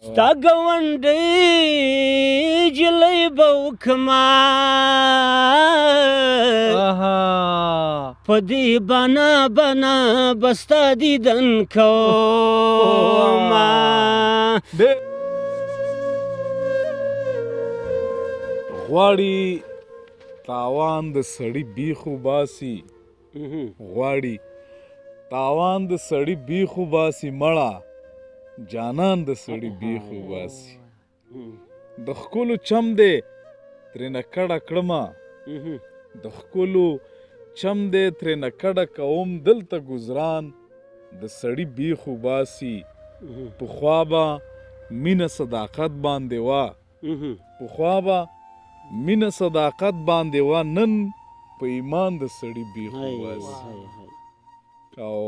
ستا ګاونډۍ جلۍ به وکما په دې بنا به ستا دیدن کومه غواړي تاوان د سړي بیخو باسي غواړي تاوان د سړي بیخو باسي مړه جانان د سړي بیخو باسي د ښکلو چم دی ترېنه کډه کړمه د ښکلو چم دی ترېنه کډه کوم دلته ګزران د سړي بیخو باسي پخوا به مینه صداقت باندې وه پخوا به مینه صداقت باندې وه نن په ایمان د سړي بیخو باسي او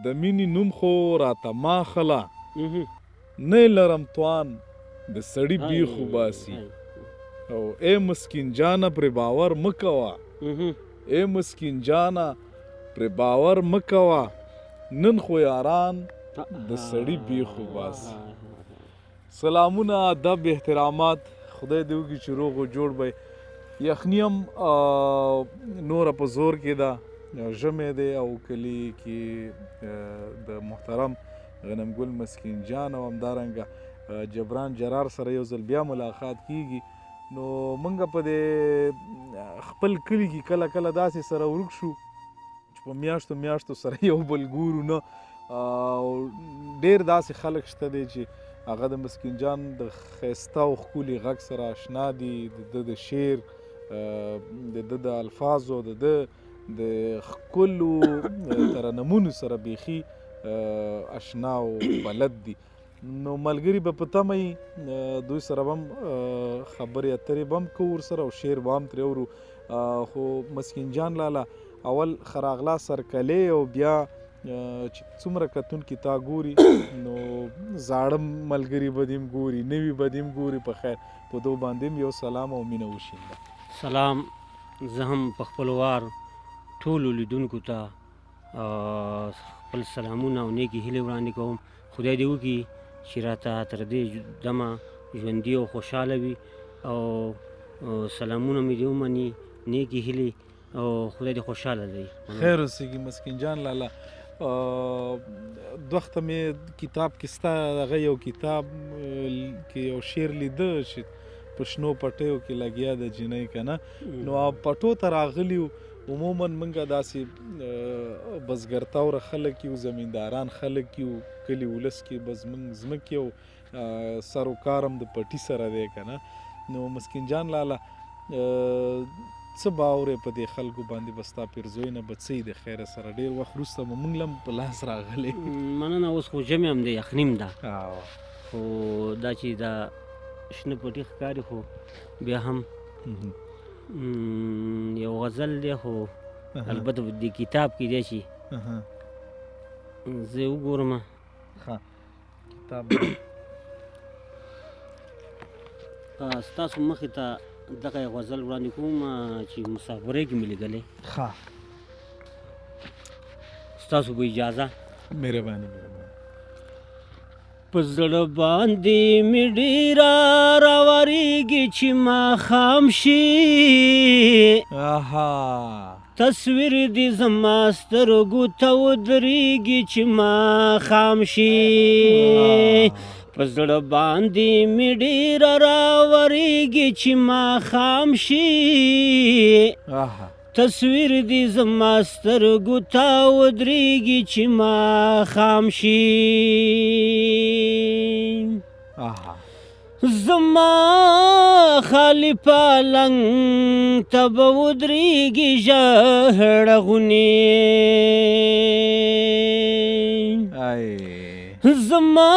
د مینې نوم خو راته ماخله نه لرم توان د سړي بیخو باسي او ای مسکین جانه پرې باور مه کوه ای مسکین جانه پرې باور مه کوه نن خو یاران د سړي بیخو باسي سلامونه ادب احترامات خدای دې وکړي چې روغ و جوړ به یخني هم نوره په زور کې ده ژمی دی او کلي کې د محترم غنمګل مسکین جان او همدارنګه جبران جرار سره یو ځل بیا ملاقات کیږي نو موږ په دې خپل کلي کې کله کله داسې سره ورک شو چې په میاشتو سره یو بل ګورو نه ډېر داسې خلک شته دی چې هغه د مسکین جان د ښایسته او ښکلي غږ سره اشنا دي د ده د شعر د ده د الفاظو د ده د ښکلو ترنمونو سره بیخي اشنا او بلد دي نو ملګري به په تمه وي دوی سره به هم خبرې اترې به هم کوو ورسره او شعر به هم ترې اورو خو مسکین جان لاله اول ښه راغلا سرکلې او بیا چې څومره کتونکي تا ګوري نو زاړه ملګري به دې هم ګوري نوي به دې هم ګوري په خیر په دو باندې هم یو سلام او مینه وشینده سلام زه هم په خپل وار ټولو لیدونکو ته خپل سلامونه او نیکې هیلې وړاندې کوم خدای دې وکړي چې راته تر دې دمه ژوندي او خوشحاله وي او سلامونه مې دې ومني نیکې هیلې او خدای دې خوشحاله دی خیر اوسېږي مسکین جان لاله دوه وخته مې کتاب کې ستا هغه یو کتاب کې یو شعر لیده چې په شنو پټیو کې لګیا د جنۍ که نه نو پټو ته راغلي وو عموما موږ داسې بزګرتوره خلک یو زمینداران خلک یو کلي ولس کې به زموږ ځمکې او سر و کار هم د پټي سره دی که نه نو مسکین جان لاله څه باورې په دې خلکو باندې به ستا پیرزوی نه به څه د خیره سره ډېر وخت وروسته به موږ له هم په لاس راغلی مننه اوس خو ژمی هم دی یخني هم ده خو دا چې دا شنه پټي ښکاري خو بیا هم یو غزل دی خو البته په دې کتاب کې دی چې زه وګورم کتاب ستاسو مخې ته دغه غزل وړاندې کوم چې مسافرۍ کې مې لیدلی ستاسو به اجازه مهرباني په زړه باندې مې ډېره راورېږي چې ماښام شي تصویر دې زما سترګو ته ودرېږي چې ماښام شي په زړه باندې مې ډېره راورېږي چې ماښام شي تصویر دې زما سترګو ته ودرېږي چې ماښام شي زما خالي پالنګ ته به ودرېږي ژړه غونې زما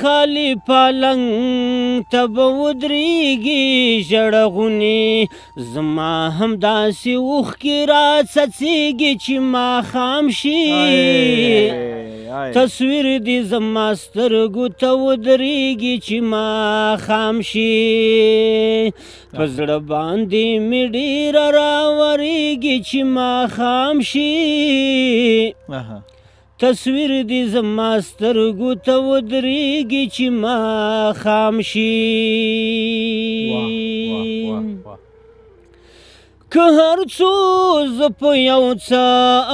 خالي پالنګ ته به ودرېږي ژړه غونې زما همداسې اوښکې راڅڅېږي چې ماښام شي تصویر دې زما سترګو ته ودرېږي چې ماښام شي په زړه باندې مې ډېره راورېږي چې ماښام شي تصویر دې زما سترګو ته ودرېږي چې ماښام شي که هر څو زه په یو څه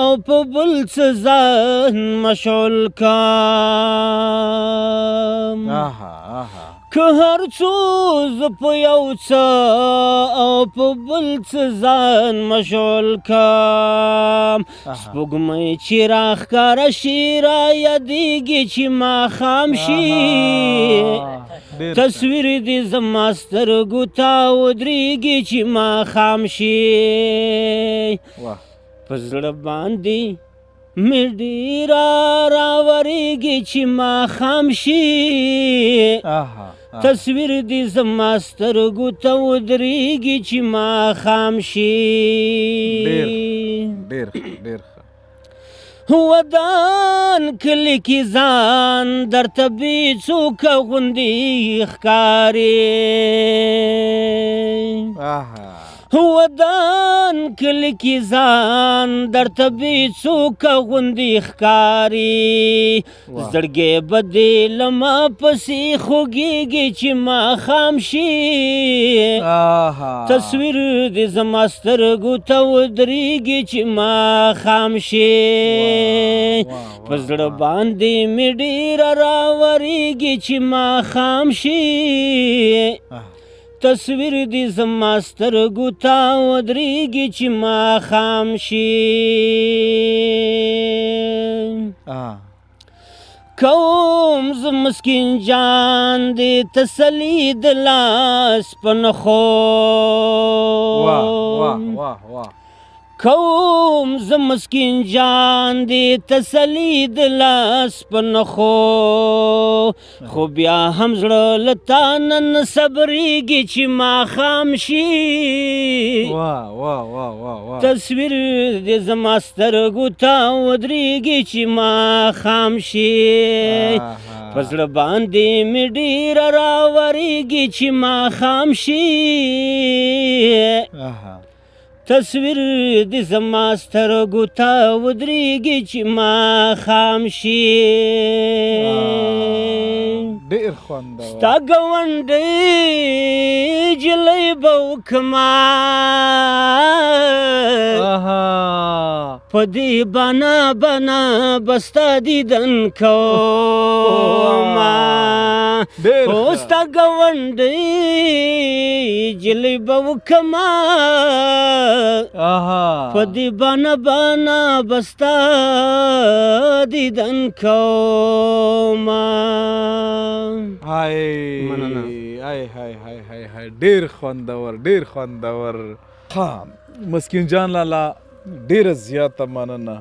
او په بل څه ځان مشغول کم که هر څو زه په یو څه او په بل څه ځان مشغول کم سپوږمۍ چې راښکاره شي رایادېږي چې ماښام شي تصویر دې زما سترګو ته ودرېږي چې ماښام شي په زړه باندې مې ډېره راورېږي چې ماښام شي تصویر دې زما سترګو ته ودرېږي چې ماښام شي ودان کلی کې ځان درته بېڅوکه غوندې ښکاري ودان کلی کې ځان درته بېڅوکه غوندې ښکاري زړګی به دې له ما پسې خوږېږي چې ماښام شي تصویر دې زما سترګو ته ودرېږي چې ماښام شي په زړه باندې مې ډېره راورېږي چې ماښام شي تصویر دې زما سترګو ته ودرېږي چې ماښام شي کوم زه مسکین جان دې تسلي د لاس په نښو کوم زه مسکین جان دې تسلي د لاس په نښو خو بیا هم زړه له تا نن صبرېږي چې ماښام شي تصویر دې زما سترګو ته ودرېږي چې ماښام شي په زړه باندې مې ډېره راورېږي چې ماښام شي تصویر دې زما سترګو ته ودرېږي چې ماښام شي ډېر خوندور ستا ګاونډۍ جلۍ به وکړمه په دې بنا به ستا دیدن کومه او ستا ګاونډۍ جلۍ به وکړمه په دې بنا به ستا دیدن کومه ډېر خوندور ها مسکین جان لالا ډېره زیاته مننه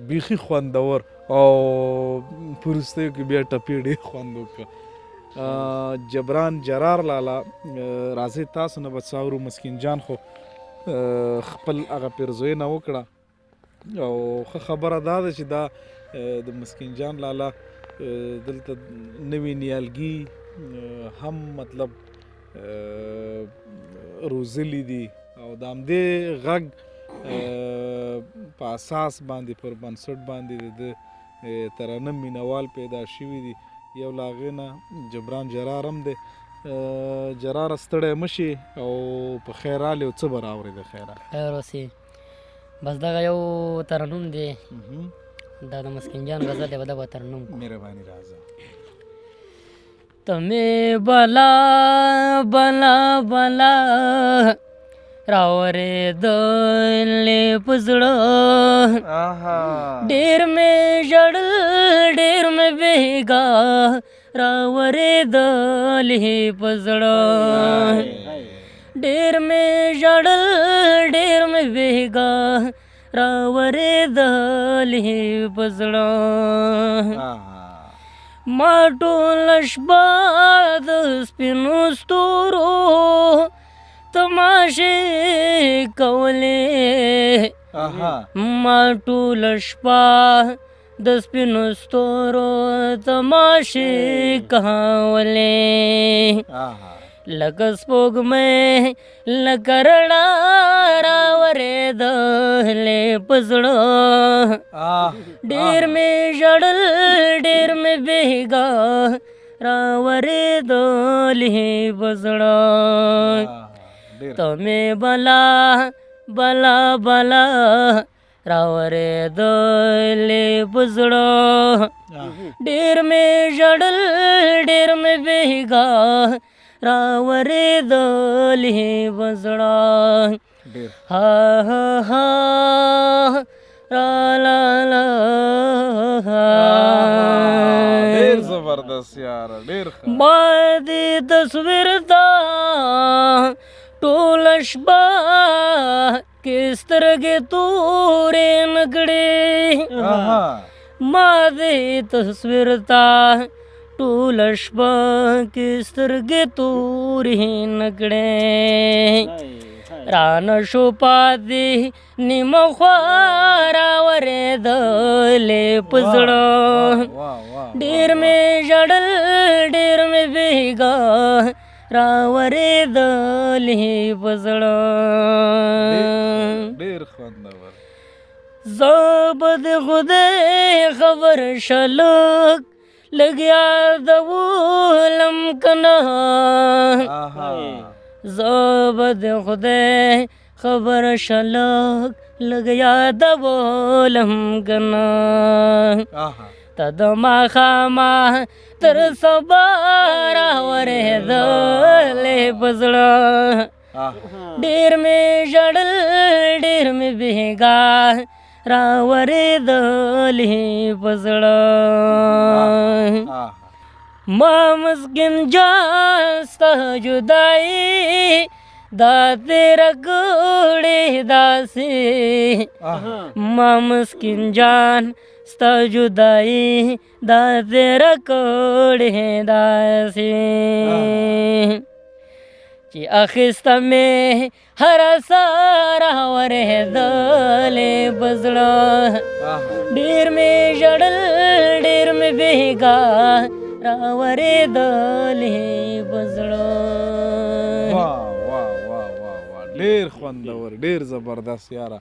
بیخي خوندور او په وروستیو کې بیا ټپې ډېر خوند وکړه جبران جرار لالا راځئ تاسو نه به څه اورو مسکین جان خو خپل هغه پیرزوینه وکړه او ښه خبره دا ده چې دا د مسکین جان لالا دلته نوي نیالګي هم مطلب روزلي دي او د همدې غږ په اساس باندې پر بنسټ باندې د ترانه مینوال پیدا شوي دي یو له هغې نه جبران جرار هم دی جراره ستړی مه شي او په خیر راغلې او څه به راوړې د خیره خیر اوسې بس دغه یو ترنم دی دا د مسکین جان غزل دی دا به ترنم مهرباني راځه ته مې بلا بلا بلا راورېدلې په زړه ډېر مې ژړل ډېر مې بېګا راورېدلې په زړه ډېر مې ژړل ډېر مې بېګا راورېدلې په زړه ما ټوله شپه د سپینو ستورو تماشې کولې ما ټوله شپه د سپینو ستورو تماشې کولې لکه سپوږمۍ لکه رڼا راورېدلې په زړه ډېر مې ژړل ډېر مې بېګا راورېدلې په زړه ته مې بلا بلا بلا راورېدلې په زړه ډېر مې ژړل ډېر مې بېګا راورېدلې په زړه ها ها ها را لا لا ډېر زبردست یاره ډېر ښه ما دې تصویر ته ټوله شپه کې سترګې تورې نه کړې ما دې تصویر ته ټوله شپه کې سترګې تورې نه کړې رانه شو پاتې نیمه خوا راورېدلې په زړه ډېر مې ژړل ډېر مې بېګا راورېدلې په زړه ډېر خوندور زه به د خدای خبر شلک لږ یادولم که نه زه به د خدای خبر شلک لږ یادولم که نه ته د ماښامه تر سبا راورېدلې په زړه ډېر مې ژړل ډېر مې بېګا راورېدلې په زړه ما مسکین جان ستا جدایي دا تیره کړې داسې ما مسکین جان ستا جدایي دا تیره کړې داسې چې اخیسته مې هره ساه راورېدلې په زړه ډېر مې ژړل ډېر مې بېګا راورېدلې په زړه ډېر خوندور ډېر زبردست یاره